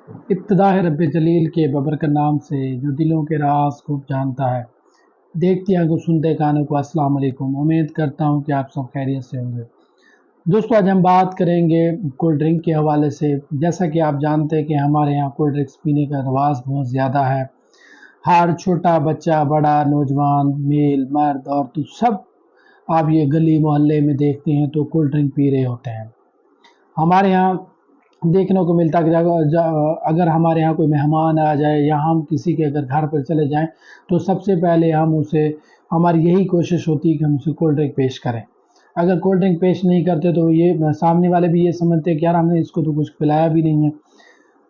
इब्तिदा है रब्बे जलील के बबरकत नाम से जो दिलों के राज खूब जानता है। देखती आंखों सुनते कानों को अस्सलाम वालेकुम। उम्मीद करता हूँ कि आप सब खैरियत से होंगे। दोस्तों, आज हम बात करेंगे कोल्ड ड्रिंक के हवाले से। जैसा कि आप जानते हैं कि हमारे यहाँ कोल्ड ड्रिंक्स पीने का रवाज बहुत ज़्यादा है। हर छोटा बच्चा, बड़ा, नौजवान, मेल, मर्द, औरत, सब आप ये गली मोहल्ले में देखते हैं तो कोल्ड ड्रिंक पी रहे होते हैं। हमारे यहाँ देखने को मिलता है कि अगर हमारे यहाँ कोई मेहमान आ जाए या हम किसी के अगर घर पर चले जाएं तो सबसे पहले हम उसे हमारी यही कोशिश होती है कि हम उसे कोल्ड ड्रिंक पेश करें। अगर कोल्ड ड्रिंक पेश नहीं करते तो ये सामने वाले भी ये समझते हैं कि यार हमने इसको तो कुछ पिलाया भी नहीं है।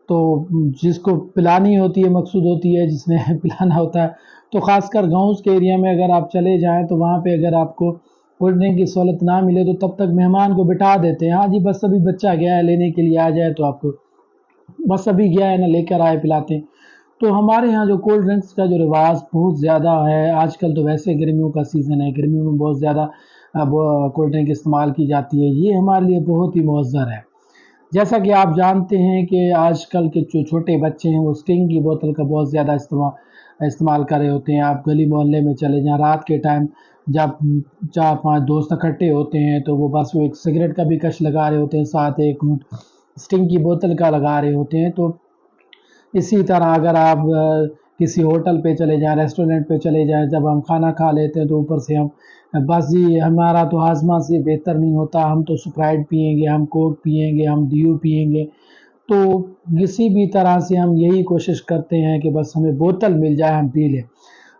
तो जिसको पिलानी होती है मकसूद होती है जिसने पिलाना होता है। तो ख़ासकर गाँव के एरिया में अगर आप चले जाएँ तो वहाँ पे अगर आपको कोल्ड ड्रिंक की सहूलत ना मिले तो तब तक मेहमान को बिठा देते हैं। हाँ जी, बस अभी बच्चा गया है लेने के लिए, आ जाए तो आपको बस अभी गया है ना, लेकर आए, पिलाते हैं। तो हमारे यहाँ जो कोल्ड ड्रिंक्स का जो रिवाज बहुत ज़्यादा है, आजकल तो वैसे गर्मियों का सीज़न है, गर्मियों में बहुत ज़्यादा कोल्ड ड्रिंक इस्तेमाल की जाती है। ये हमारे लिए बहुत ही मौज़र है। जैसा कि आप जानते हैं कि आजकल के जो छोटे बच्चे हैं वो स्टिंग की बोतल का बहुत ज़्यादा इस्तेमाल कर रहे होते हैं। आप गली मोहल्ले में चले जाएँ, रात के टाइम जब 4-5 दोस्त इकट्ठे होते हैं तो वो बस वो एक सिगरेट का भी कश लगा रहे होते हैं, साथ एक घूंट स्टिंग की बोतल का लगा रहे होते हैं। तो इसी तरह अगर आप किसी होटल पे चले जाएँ, रेस्टोरेंट पे चले जाएँ, जब हम खाना खा लेते हैं तो ऊपर से हम बस जी हमारा तो हाज़मा से बेहतर नहीं होता, हम तो स्प्राइट पिएँगे, हम कोक पिएँगे, हम ड्यू पिएँगे। तो किसी भी तरह से हम यही कोशिश करते हैं कि बस हमें बोतल मिल जाए, हम पी लें।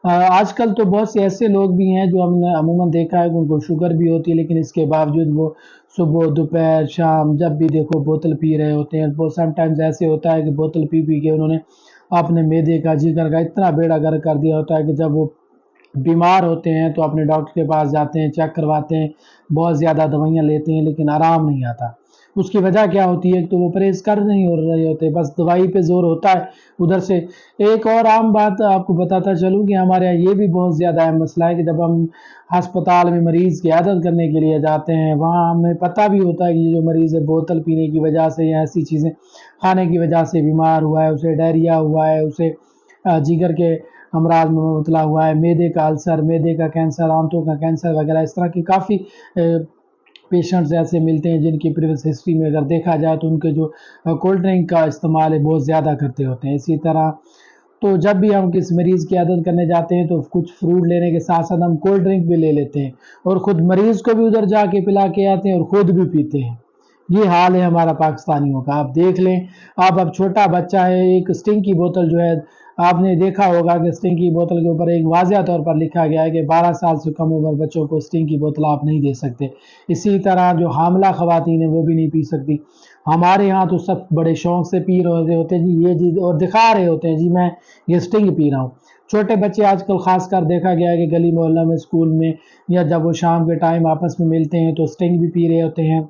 आजकल तो बहुत से ऐसे लोग भी हैं जो हमने अमूमन देखा है कि उनको शुगर भी होती है, लेकिन इसके बावजूद वो सुबह, दोपहर, शाम जब भी देखो बोतल पी रहे होते हैं। वो समटाइम्स ऐसे होता है कि बोतल पी के उन्होंने अपने मैदे का, जिगर का इतना बेड़ा गर्क कर दिया होता है कि जब वो बीमार होते हैं तो अपने डॉक्टर के पास जाते हैं, चेक करवाते हैं, बहुत ज़्यादा दवाइयाँ लेते हैं लेकिन आराम नहीं आता। उसकी वजह क्या होती है? तो वो परहेज़ कर नहीं हो रहे होते, बस दवाई पे ज़ोर होता है उधर से। एक और आम बात आपको बताता चलूँ कि हमारे यहाँ ये भी बहुत ज़्यादा अहम मसला है कि जब हम अस्पताल में मरीज़ की इयादत करने के लिए जाते हैं, वहाँ हमें पता भी होता है कि ये जो मरीज़ है बोतल पीने की वजह से या ऐसी चीज़ें खाने की वजह से बीमार हुआ है, उसे डायरिया हुआ है, उसे जिगर के अमराज में मुबतला हुआ है, मैदे का अल्सर, मैदे का कैंसर, आंतों का कैंसर वगैरह इस तरह की काफ़ी पेशेंट्स ऐसे मिलते हैं जिनकी प्रीवियस हिस्ट्री में अगर देखा जाए तो उनके जो कोल्ड ड्रिंक का इस्तेमाल है बहुत ज़्यादा करते होते हैं। इसी तरह तो जब भी हम किसी मरीज़ की इयादत करने जाते हैं तो कुछ फ्रूट लेने के साथ-साथ हम कोल्ड ड्रिंक भी ले लेते हैं और ख़ुद मरीज़ को भी उधर जाके पिला के आते हैं और ख़ुद भी पीते हैं। ये हाल है हमारा पाकिस्तानियों का। आप देख लें, आप अब छोटा बच्चा है, एक स्टिंग की बोतल जो है आपने देखा होगा कि स्टिंग की बोतल के ऊपर एक वाज़िया तौर पर लिखा गया है कि 12 साल से कम उम्र बच्चों को स्टिंग की बोतल आप नहीं दे सकते। इसी तरह जो हामिला ख़वातीन हैं वो भी नहीं पी सकती। हमारे यहाँ तो सब बड़े शौक़ से पी रहे होते हैं जी, ये चीज़ और दिखा रहे होते हैं जी मैं ये स्टिंग पी रहा हूँ। छोटे बच्चे आजकल ख़ासकर देखा गया है कि गली मोहल्ला में, स्कूल में या जब वो शाम के टाइम आपस में मिलते हैं तो स्टिंग भी पी रहे होते हैं।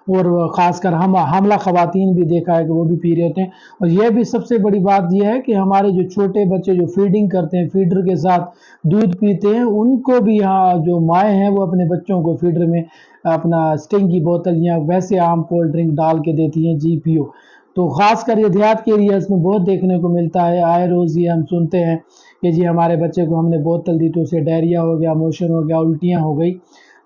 और ख़ासकर हम हामिला ख़वातीन भी देखा है कि वो भी पी रहे होते हैं। और ये भी सबसे बड़ी बात ये है कि हमारे जो छोटे बच्चे जो फ़ीडिंग करते हैं, फ़ीडर के साथ दूध पीते हैं, उनको भी यहाँ जो माएँ हैं वो अपने बच्चों को फ़ीडर में अपना स्टिंग की बोतल या वैसे आम कोल्ड ड्रिंक डाल के देती हैं, जी पियो। तो ख़ासकर ये देहात के एरियाज़ में बहुत देखने को मिलता है। आए रोज़ ये हम सुनते हैं कि जी हमारे बच्चे को हमने बोतल दी तो उसे डायरिया हो गया, मोशन हो गया, उल्टियाँ हो गई।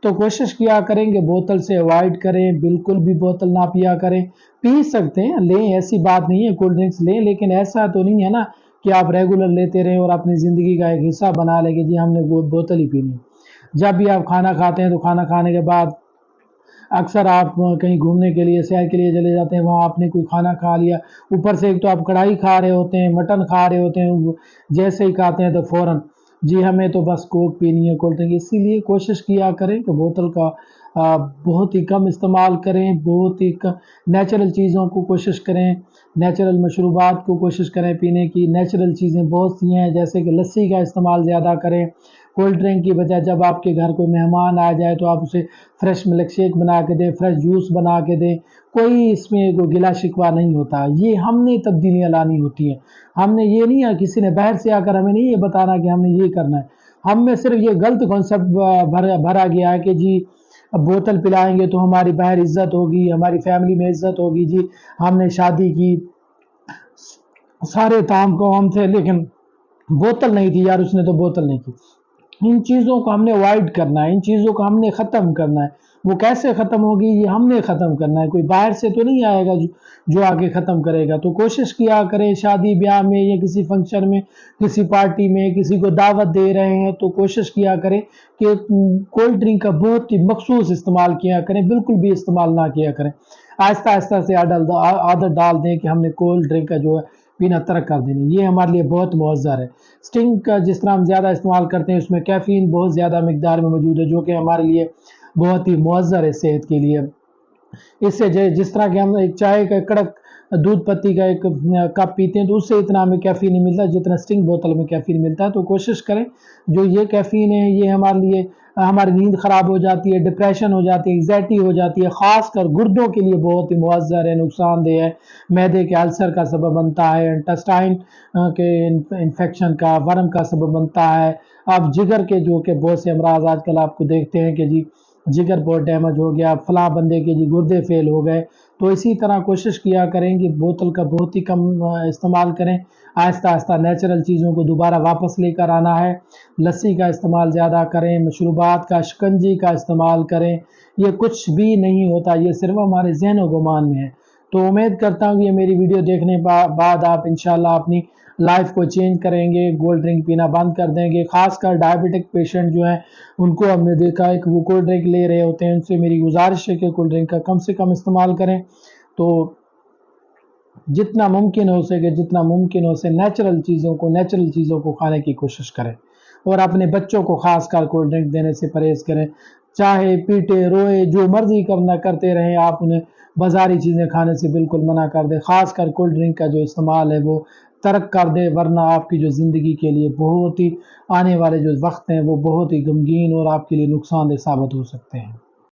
तो कोशिश किया करें कि बोतल से अवॉइड करें, बिल्कुल भी बोतल ना पिया करें। पी सकते हैं, लें, ऐसी बात नहीं है, कोल्ड ड्रिंक्स लें, लेकिन ऐसा तो नहीं है ना कि आप रेगुलर लेते रहें और अपनी ज़िंदगी का एक हिस्सा बना लें कि जी हमने वो बोतल ही पीनी है। जब भी आप खाना खाते हैं तो खाना खाने के बाद अक्सर आप कहीं घूमने के लिए, सैर के लिए चले जाते हैं, वहाँ आपने कोई खाना खा लिया, ऊपर से एक तो आप कढ़ाई खा रहे होते हैं, मटन खा रहे होते हैं, जैसे ही खाते हैं तो फ़ौरन जी हमें तो बस कोक पीनी है, कोल्ड ड्रिंक। इसीलिए कोशिश किया करें कि बोतल का बहुत ही कम इस्तेमाल करें, बहुत ही नेचुरल चीज़ों को कोशिश करें, नेचुरल मशरूबात को कोशिश करें पीने की। नेचुरल चीज़ें बहुत सी हैं जैसे कि लस्सी का इस्तेमाल ज़्यादा करें। कोल्ड ड्रिंक की बजाय जब आपके घर कोई मेहमान आ जाए तो आप उसे फ्रेश मिल्क शेक बना के दें, फ्रेश जूस बना के दें। कोई इसमें कोई गिला शिकवा नहीं होता। ये हमने तब्दीलियाँ लानी होती हैं। हमने ये नहीं है, किसी ने बाहर से आकर हमें नहीं ये बताना कि हमने ये करना है। हम में सिर्फ़ ये गलत कॉन्सेप्ट भरा गया है कि जी अब बोतल पिलाएँगे तो हमारी बाहर इज़्ज़त होगी, हमारी फैमिली में इज़्ज़त होगी जी, हमने शादी की सारे ताम को हम थे, लेकिन बोतल नहीं थी यार, उसने तो बोतल नहीं की। इन चीज़ों को हमने अवॉइड करना है, इन चीज़ों को हमने ख़त्म करना है। वो कैसे ख़त्म होगी, ये हमने ख़त्म करना है, कोई बाहर से तो नहीं आएगा जो आके ख़त्म करेगा। तो कोशिश किया करें, शादी ब्याह में या किसी फंक्शन में, किसी पार्टी में किसी को दावत दे रहे हैं तो कोशिश किया करें कि कोल्ड ड्रिंक का बहुत ही मखसूस इस्तेमाल किया करें, बिल्कुल भी इस्तेमाल ना किया करें। आहिस्ता आहिस्ता से आदत डाल दें कि हमने कोल्ड ड्रिंक का जो है पीना तर्क कर देनी, ये हमारे लिए बहुत मुअज़्ज़र है। स्टिंग का जिस तरह हम ज़्यादा इस्तेमाल करते हैं, उसमें कैफ़ीन बहुत ज़्यादा मिकदार में मौजूद है, जो कि हमारे लिए बहुत ही मुअज़्ज़र है सेहत के लिए। इससे जिस तरह के हम एक चाय का कड़क दूध पत्ती का एक कप पीते हैं तो उससे इतना हमें कैफ़ीन नहीं मिलता जितना स्टिंग बोतल में कैफ़ीन मिलता है। तो कोशिश करें, जो ये कैफ़ीन है ये हमारे लिए हमारी नींद ख़राब हो जाती है, डिप्रेशन हो जाती है, एंग्ज़ायटी हो जाती है, ख़ासकर गुर्दों के लिए बहुत ही मुअज़्ज़र है, नुकसानदेह है। मैदे के अल्सर का सबब बनता है, इंटेस्टाइन के इन्फेक्शन का, वर्म का सबब बनता है। अब जिगर के जो कि बहुत से अमराज़ आजकल आपको देखते हैं कि जी जिगर बहुत डैमेज हो गया, फलां बंदे के जी गुर्दे फेल हो गए। तो इसी तरह कोशिश किया करें कि बोतल का बहुत ही कम इस्तेमाल करें। आहिस्ता आहिस्ता नेचुरल चीज़ों को दोबारा वापस लेकर आना है। लस्सी का इस्तेमाल ज़्यादा करें, मशरूबात का, शिकंजी का इस्तेमाल करें। ये कुछ भी नहीं होता, ये सिर्फ़ हमारे ज़हन व गुमान में है। तो उम्मीद करता हूँ कि ये मेरी वीडियो देखने बाद आप इंशाल्लाह अपनी लाइफ को चेंज करेंगे, कोल्ड ड्रिंक पीना बंद कर देंगे। ख़ासकर डायबिटिक पेशेंट जो हैं, उनको हमने देखा है कि वो कोल्ड ड्रिंक ले रहे होते हैं। उनसे मेरी गुजारिश है कि कोल्ड ड्रिंक का कम से कम इस्तेमाल करें। तो जितना मुमकिन हो सके, जितना मुमकिन हो सके नेचुरल चीज़ों को खाने की कोशिश करें। और अपने बच्चों को ख़ासकर कोल्ड ड्रिंक देने से परहेज़ करें। चाहे पीटे, रोए, जो मर्ज़ी करते रहें, आप उन्हें बाज़ारी चीज़ें खाने से बिल्कुल मना कर दें। ख़ासकर कोल्ड ड्रिंक का जो इस्तेमाल है वो तर्क कर दें, वरना आपकी जो ज़िंदगी के लिए बहुत ही आने वाले जो वक़्त हैं वो बहुत ही गमगीन और आपके लिए नुकसानदेह साबित हो सकते हैं।